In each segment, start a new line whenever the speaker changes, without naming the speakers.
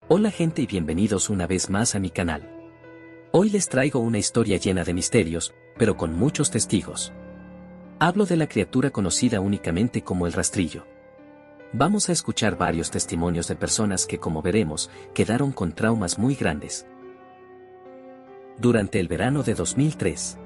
Hola gente y bienvenidos una vez más a mi canal. Hoy les traigo una historia llena de misterios, pero con muchos testigos. Hablo de la criatura conocida únicamente como el rastrillo. Vamos a escuchar varios testimonios de personas que, como veremos, quedaron con traumas muy grandes. Durante el verano de 2003.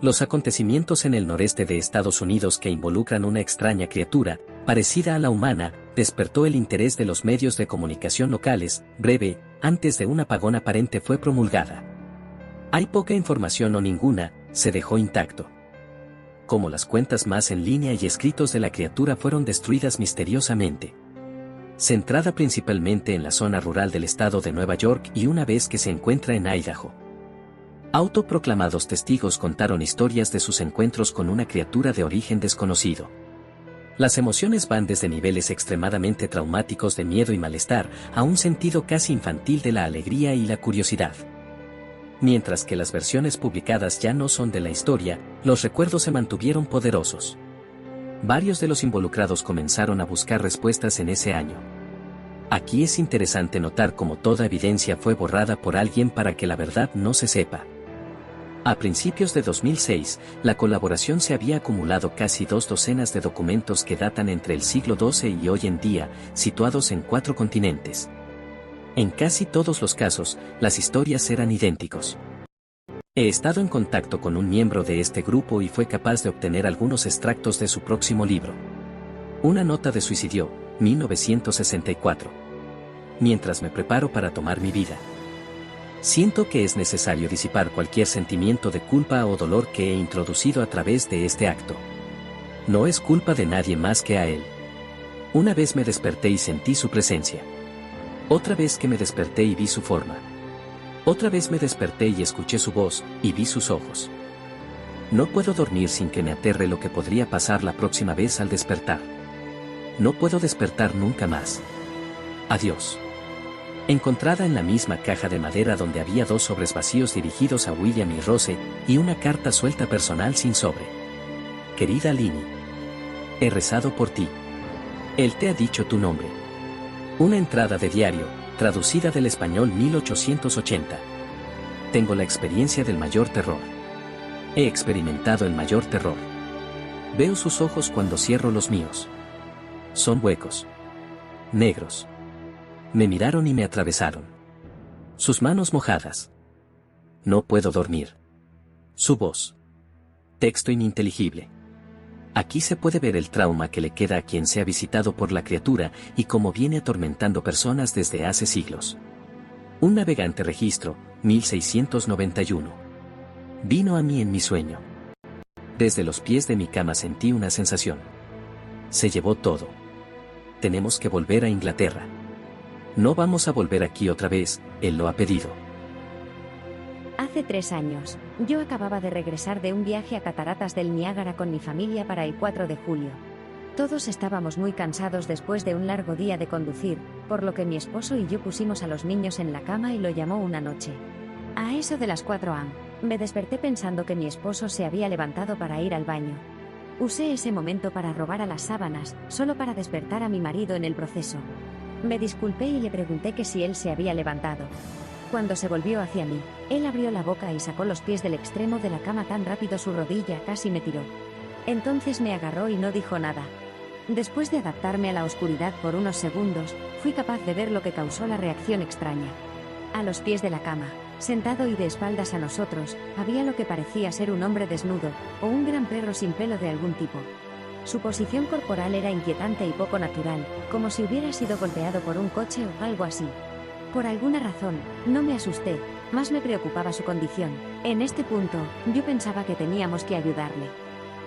Los acontecimientos en el noreste de Estados Unidos que involucran una extraña criatura, parecida a la humana, despertó el interés de los medios de comunicación locales. Breve, antes de un apagón aparente fue promulgada. Hay poca información o ninguna, se dejó intacto. Como las cuentas más en línea y escritos de la criatura fueron destruidas misteriosamente. Centrada principalmente en la zona rural del estado de Nueva York y una vez que se encuentra en Idaho. Autoproclamados testigos contaron historias de sus encuentros con una criatura de origen desconocido. Las emociones van desde niveles extremadamente traumáticos de miedo y malestar a un sentido casi infantil de la alegría y la curiosidad. Mientras que las versiones publicadas ya no son de la historia, los recuerdos se mantuvieron poderosos. Varios de los involucrados comenzaron a buscar respuestas en ese año. Aquí es interesante notar cómo toda evidencia fue borrada por alguien para que la verdad no se sepa. A principios de 2006, la colaboración se había acumulado casi 2 docenas de documentos que datan entre el siglo XII y hoy en día, situados en 4 continentes. En casi todos los casos, las historias eran idénticos. He estado en contacto con un miembro de este grupo y fue capaz de obtener algunos extractos de su próximo libro. Una nota de suicidio, 1964. Mientras me preparo para tomar mi vida. Siento que es necesario disipar cualquier sentimiento de culpa o dolor que he introducido a través de este acto. No es culpa de nadie más que a él. Una vez me desperté y sentí su presencia. Otra vez que me desperté y vi su forma. Otra vez me desperté y escuché su voz, y vi sus ojos. No puedo dormir sin que me aterre lo que podría pasar la próxima vez al despertar. No puedo despertar nunca más. Adiós. Encontrada en la misma caja de madera donde había 2 sobres vacíos dirigidos a William y Rose, y una carta suelta personal sin sobre. Querida Lini. He rezado por ti. Él te ha dicho tu nombre. Una entrada de diario, traducida del español 1880. Tengo la experiencia del mayor terror. He experimentado el mayor terror. Veo sus ojos cuando cierro los míos. Son huecos. Negros. Me miraron y me atravesaron. Sus manos mojadas. No puedo dormir. Su voz. Texto ininteligible. Aquí se puede ver el trauma que le queda a quien sea visitado por la criatura y cómo viene atormentando personas desde hace siglos. Un navegante registro, 1691. Vino a mí en mi sueño. Desde los pies de mi cama sentí una sensación. Se llevó todo. Tenemos que volver a Inglaterra. No vamos a volver aquí otra vez, él lo ha pedido.
Hace 3 años, yo acababa de regresar de un viaje a Cataratas del Niágara con mi familia para el 4 de julio. Todos estábamos muy cansados después de un largo día de conducir, por lo que mi esposo y yo pusimos a los niños en la cama y lo llamó una noche. A eso de las 4 am, me desperté pensando que mi esposo se había levantado para ir al baño. Usé ese momento para robar a las sábanas, solo para despertar a mi marido en el proceso. Me disculpé y le pregunté que si él se había levantado. Cuando se volvió hacia mí, él abrió la boca y sacó los pies del extremo de la cama tan rápido su rodilla casi me tiró. Entonces me agarró y no dijo nada. Después de adaptarme a la oscuridad por unos segundos, fui capaz de ver lo que causó la reacción extraña. A los pies de la cama, sentado y de espaldas a nosotros, había lo que parecía ser un hombre desnudo, o un gran perro sin pelo de algún tipo. Su posición corporal era inquietante y poco natural, como si hubiera sido golpeado por un coche o algo así. Por alguna razón, no me asusté, más me preocupaba su condición. En este punto, yo pensaba que teníamos que ayudarle.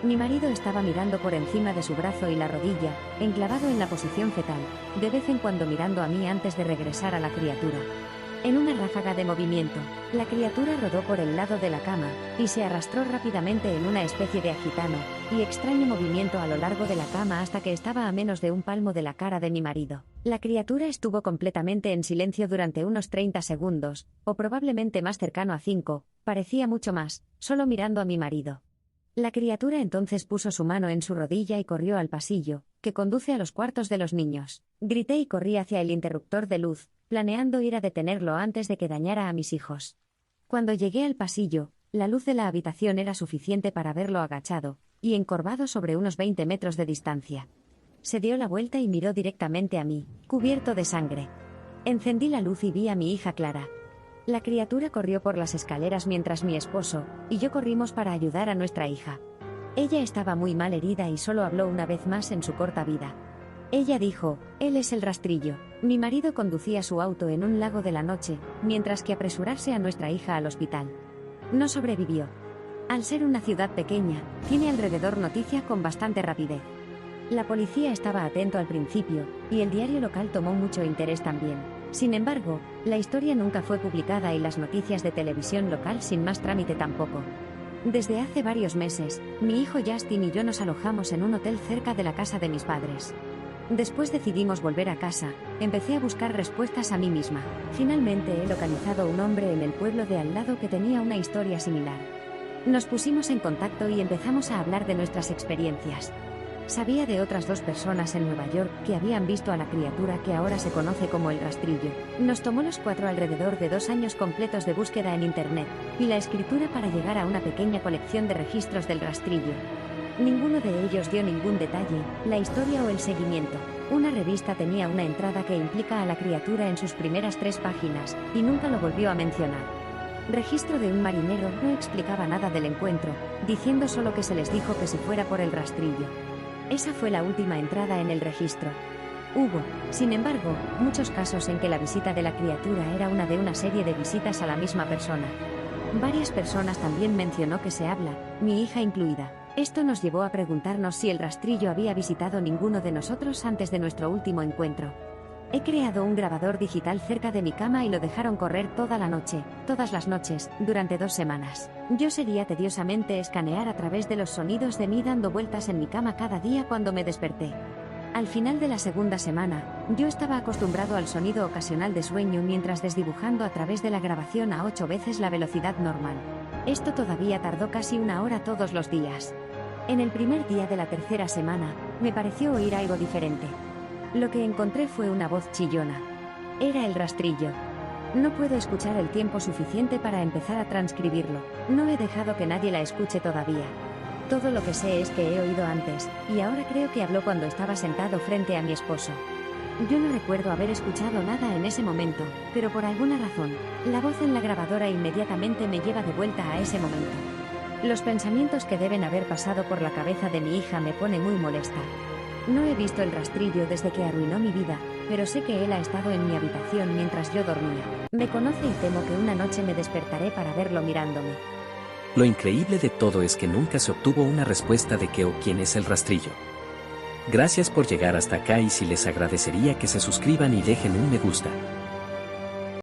Mi marido estaba mirando por encima de su brazo y la rodilla, enclavado en la posición fetal, de vez en cuando mirando a mí antes de regresar a la criatura. En una ráfaga de movimiento, la criatura rodó por el lado de la cama, y se arrastró rápidamente en una especie de agitano y extraño movimiento a lo largo de la cama hasta que estaba a menos de un palmo de la cara de mi marido. La criatura estuvo completamente en silencio durante unos 30 segundos, o probablemente más cercano a 5, parecía mucho más, solo mirando a mi marido. La criatura entonces puso su mano en su rodilla y corrió al pasillo, que conduce a los cuartos de los niños. Grité y corrí hacia el interruptor de luz, planeando ir a detenerlo antes de que dañara a mis hijos. Cuando llegué al pasillo, la luz de la habitación era suficiente para verlo agachado y encorvado sobre unos 20 metros de distancia. Se dio la vuelta y miró directamente a mí, cubierto de sangre. Encendí la luz y vi a mi hija Clara. La criatura corrió por las escaleras mientras mi esposo y yo corrimos para ayudar a nuestra hija. Ella estaba muy mal herida y solo habló una vez más en su corta vida. Ella dijo: «Él es el rastrillo». Mi marido conducía su auto en un lago de la noche, mientras que apresurarse a nuestra hija al hospital. No sobrevivió. Al ser una ciudad pequeña, tiene alrededor noticia con bastante rapidez. La policía estaba atento al principio, y el diario local tomó mucho interés también. Sin embargo, la historia nunca fue publicada y las noticias de televisión local sin más trámite tampoco. Desde hace varios meses, mi hijo Justin y yo nos alojamos en un hotel cerca de la casa de mis padres. Después decidimos volver a casa, empecé a buscar respuestas a mí misma. Finalmente he localizado un hombre en el pueblo de al lado que tenía una historia similar. Nos pusimos en contacto y empezamos a hablar de nuestras experiencias. Sabía de otras 2 personas en Nueva York que habían visto a la criatura que ahora se conoce como el rastrillo. Nos tomó los 4 alrededor de 2 años completos de búsqueda en Internet y la escritura para llegar a una pequeña colección de registros del rastrillo. Ninguno de ellos dio ningún detalle, la historia o el seguimiento. Una revista tenía una entrada que implica a la criatura en sus primeras 3 páginas, y nunca lo volvió a mencionar. Registro de un marinero no explicaba nada del encuentro, diciendo solo que se les dijo que se fuera por el rastrillo. Esa fue la última entrada en el registro. Hubo, sin embargo, muchos casos en que la visita de la criatura era una de una serie de visitas a la misma persona. Varias personas también mencionó que se habla, mi hija incluida. Esto nos llevó a preguntarnos si el rastrillo había visitado ninguno de nosotros antes de nuestro último encuentro. He creado un grabador digital cerca de mi cama y lo dejaron correr toda la noche, todas las noches, durante 2 semanas. Yo sería tediosamente escanear a través de los sonidos de mí dando vueltas en mi cama cada día cuando me desperté. Al final de la segunda semana, yo estaba acostumbrado al sonido ocasional de sueño mientras desdibujando a través de la grabación a 8 veces la velocidad normal. Esto todavía tardó casi 1 hora todos los días. En el primer día de la tercera semana, me pareció oír algo diferente. Lo que encontré fue una voz chillona. Era el rastrillo. No puedo escuchar el tiempo suficiente para empezar a transcribirlo. No he dejado que nadie la escuche todavía. Todo lo que sé es que he oído antes, y ahora creo que habló cuando estaba sentado frente a mi esposo. Yo no recuerdo haber escuchado nada en ese momento, pero por alguna razón, la voz en la grabadora inmediatamente me lleva de vuelta a ese momento. Los pensamientos que deben haber pasado por la cabeza de mi hija me pone muy molesta. No he visto el rastrillo desde que arruinó mi vida, pero sé que él ha estado en mi habitación mientras yo dormía. Me conoce y temo que una noche me despertaré para verlo mirándome.
Lo increíble de todo es que nunca se obtuvo una respuesta de qué o quién es el rastrillo. Gracias por llegar hasta acá y si les agradecería que se suscriban y dejen un me gusta.